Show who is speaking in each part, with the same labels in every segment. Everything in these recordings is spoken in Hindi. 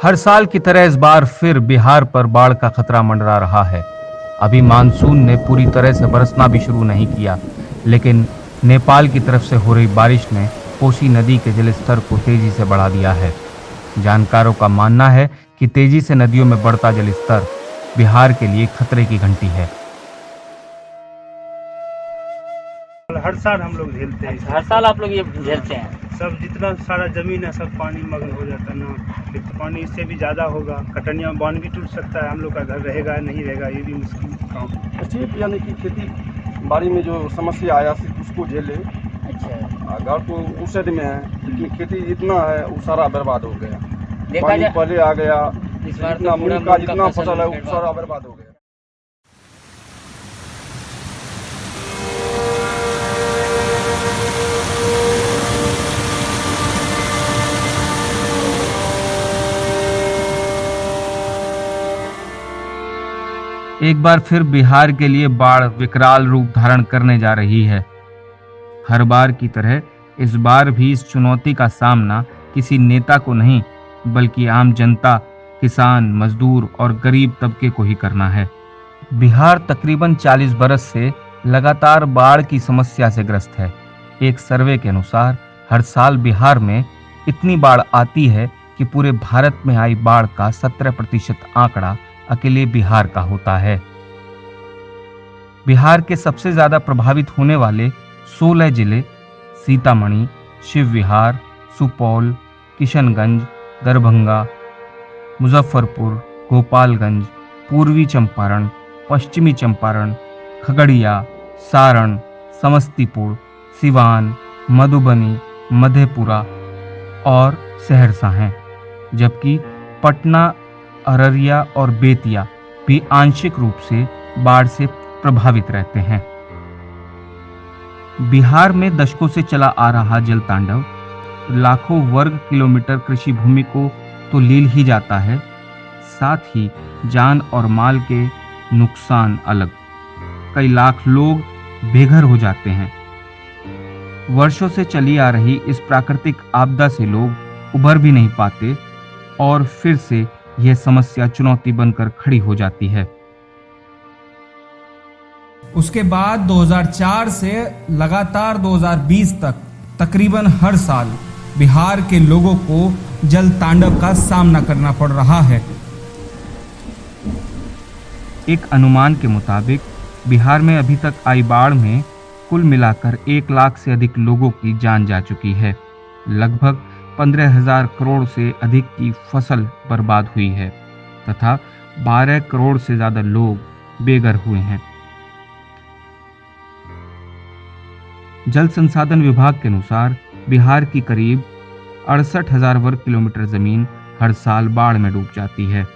Speaker 1: हर साल की तरह इस बार फिर बिहार पर बाढ़ का खतरा मंडरा रहा है। अभी मानसून ने पूरी तरह से बरसना भी शुरू नहीं किया, लेकिन नेपाल की तरफ से हो रही बारिश ने कोसी नदी के जलस्तर को तेजी से बढ़ा दिया है। जानकारों का मानना है कि तेजी से नदियों में बढ़ता जलस्तर बिहार के लिए खतरे की घंटी है।
Speaker 2: हर साल हम लोग झेलते हैं।
Speaker 3: हर साल आप लोग ये झेलते हैं?
Speaker 2: सब जितना सारा जमीन है सब पानी मग्न हो जाता है ना, फिर पानी इससे भी ज़्यादा होगा। कटनिया बांध भी टूट सकता है, हम लोग का घर रहेगा नहीं रहेगा ये भी मुश्किल काम।
Speaker 4: सिर्फ यानी कि खेती बाड़ी में जो समस्या आया सिर्फ उसको झेले।
Speaker 3: अच्छा,
Speaker 4: घर तो उस साइड में है, लेकिन खेती जितना है वो सारा बर्बाद हो गया।
Speaker 3: देखा
Speaker 4: पानी
Speaker 3: जाए
Speaker 4: पहले आ गया,
Speaker 3: इस बार
Speaker 4: जितना
Speaker 3: तो
Speaker 4: मूंग
Speaker 3: पूरा
Speaker 4: का जितना फसल है वो
Speaker 3: बर्बाद।
Speaker 4: सारा बर्बाद हो गया।
Speaker 1: एक बार फिर बिहार के लिए बाढ़ विकराल रूप धारण करने जा रही है। हर बार की तरह इस बार भी इस चुनौती का सामना किसी नेता को नहीं, बल्कि आम जनता, किसान, मजदूर और गरीब तबके को ही करना है। बिहार तकरीबन 40 बरस से लगातार बाढ़ की समस्या से ग्रस्त है। एक सर्वे के अनुसार हर साल बिहार में इतनी बाढ़ आती है कि पूरे भारत में आई बाढ़ का 17% आंकड़ा अकेले बिहार का होता है। बिहार के सबसे ज्यादा प्रभावित होने वाले 16 जिले सीतामढ़ी, शिवविहार, सुपौल, किशनगंज, दरभंगा, मुजफ्फरपुर, गोपालगंज, पूर्वी चंपारण, पश्चिमी चंपारण, खगड़िया, सारण, समस्तीपुर, सिवान, मधुबनी, मधेपुरा और सहरसा हैं, जबकि पटना, अररिया और बेतिया भी आंशिक रूप से बाढ़ से प्रभावित रहते हैं। बिहार में दशकों से चला आ रहा जल तांडव लाखों वर्ग किलोमीटर कृषि भूमि को तो लील ही जाता है, साथ ही जान और माल के नुकसान अलग। कई लाख लोग बेघर हो जाते हैं। वर्षों से चली आ रही इस प्राकृतिक आपदा से लोग उभर भी नहीं पाते और फिर से यह समस्या चुनौती बनकर खड़ी हो जाती है।
Speaker 5: उसके बाद 2004 से लगातार 2020 तक तकरीबन हर साल बिहार के लोगों को जल तांडव का सामना करना पड़ रहा है।
Speaker 1: एक अनुमान के मुताबिक बिहार में अभी तक आई बाढ़ में कुल मिलाकर 1 लाख से अधिक लोगों की जान जा चुकी है। लगभग 15,000 करोड़ से अधिक की फसल बर्बाद हुई है तथा 12 करोड़ से ज्यादा लोग बेघर हुए हैं। जल संसाधन विभाग के अनुसार बिहार की करीब 68,000 वर्ग किलोमीटर जमीन हर साल बाढ़ में डूब जाती है।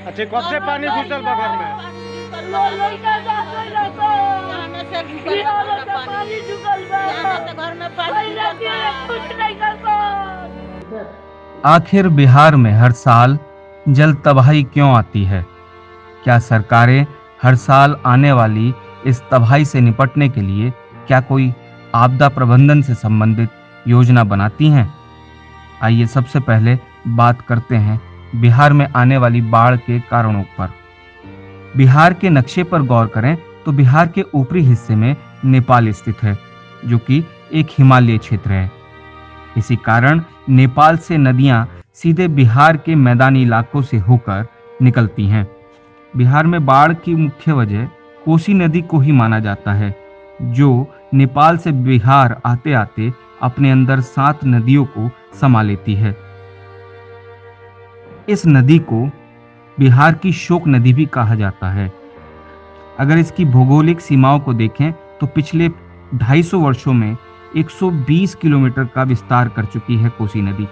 Speaker 2: अच्छा, कब से पानी घुसल बा घर में?
Speaker 1: आखिर बिहार में हर साल जल तबाही क्यों आती है? क्या सरकारें हर साल आने वाली इस तबाही से निपटने के लिए क्या कोई आपदा प्रबंधन से संबंधित योजना बनाती हैं? आइए सबसे पहले बात करते हैं बिहार में आने वाली बाढ़ के कारणों पर। बिहार के नक्शे पर गौर करें तो बिहार के ऊपरी हिस्से में नेपाल स्थित है, जो कि एक हिमालय क्षेत्र है। इसी कारण नेपाल से नदियां सीधे बिहार के मैदानी इलाकों से होकर निकलती हैं। बिहार में बाढ़ की मुख्य वजह कोसी नदी को ही माना जाता है, जो नेपाल से बिहार आते आते अपने अंदर 7 नदियों को समा लेती है। इस नदी को बिहार की शोक नदी भी कहा जाता है। अगर इसकी भौगोलिक सीमाओं को देखें तो पिछले 250 वर्षों में 120 किलोमीटर का विस्तार कर चुकी है कोसी नदी।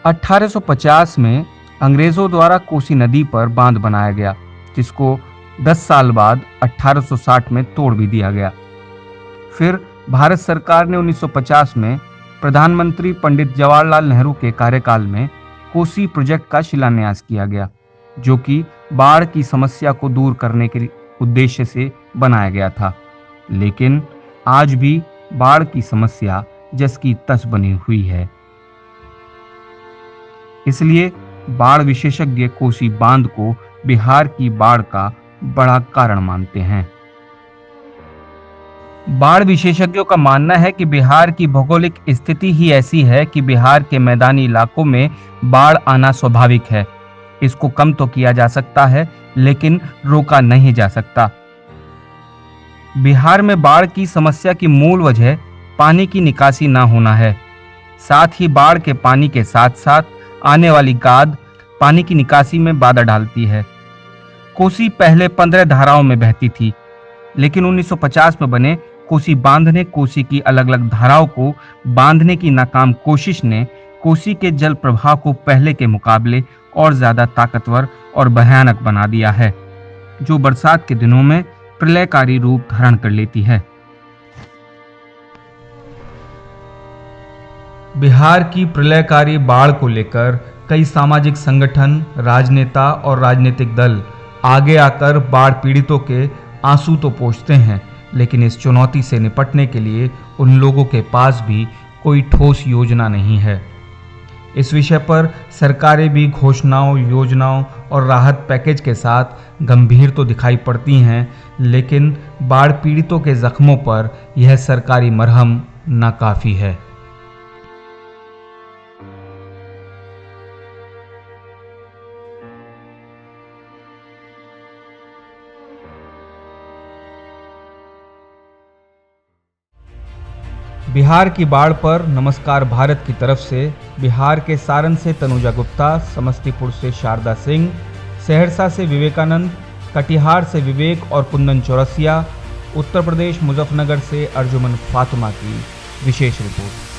Speaker 1: 1850 में अंग्रेजों द्वारा कोसी नदी पर बांध बनाया गया, जिसको 10 साल बाद 1860 में तोड़ भी दिया गया। फिर भारत सरकार ने 1950 में प्रधानमंत्री पंडित जवाहरलाल नेहरू के कार्यकाल में कोसी प्रोजेक्ट का शिलान्यास किया गया, जो कि बाढ़ की समस्या को दूर करने के उद्देश्य से बनाया गया था। लेकिन आज भी बाढ़ की समस्या जस की तस बनी हुई है। इसलिए बाढ़ विशेषज्ञ कोसी बांध को बिहार की बाढ़ का बड़ा कारण मानते हैं। बाढ़ विशेषज्ञों का मानना है कि बिहार की भौगोलिक स्थिति ही ऐसी है कि बिहार के मैदानी इलाकों में बाढ़ आना स्वाभाविक है। इसको कम तो किया जा सकता है, लेकिन रोका नहीं जा सकता। बिहार में बाढ़ की समस्या की मूल वजह पानी की निकासी ना होना है। साथ ही बाढ़ के पानी के साथ साथ आने वाली गाद पानी की निकासी में बाधा डालती है। कोसी पहले 15 धाराओं में बहती थी, लेकिन 1950 में बने कोसी बांध ने कोसी की अलग अलग धाराओं को बांधने की नाकाम कोशिश ने कोसी के जल प्रवाह को पहले के मुकाबले और ज्यादा ताकतवर और भयानक बना दिया है, जो बरसात के दिनों में प्रलयकारी रूप धारण कर लेती है। बिहार की प्रलयकारी बाढ़ को लेकर कई सामाजिक संगठन, राजनेता और राजनीतिक दल आगे आकर बाढ़ पीड़ितों के आंसू तो पोंछते हैं, लेकिन इस चुनौती से निपटने के लिए उन लोगों के पास भी कोई ठोस योजना नहीं है। इस विषय पर सरकारें भी घोषणाओं, योजनाओं और राहत पैकेज के साथ गंभीर तो दिखाई पड़ती हैं, लेकिन बाढ़ पीड़ितों के जख्मों पर यह सरकारी मरहम नाकाफी है। बिहार की बाढ़ पर नमस्कार भारत की तरफ से बिहार के सारण से तनुजा गुप्ता, समस्तीपुर से शारदा सिंह, सहरसा से विवेकानंद, कटिहार से विवेक और कुंदन चौरसिया, उत्तर प्रदेश मुजफ्फरनगर से अर्जुमन फातिमा की विशेष रिपोर्ट।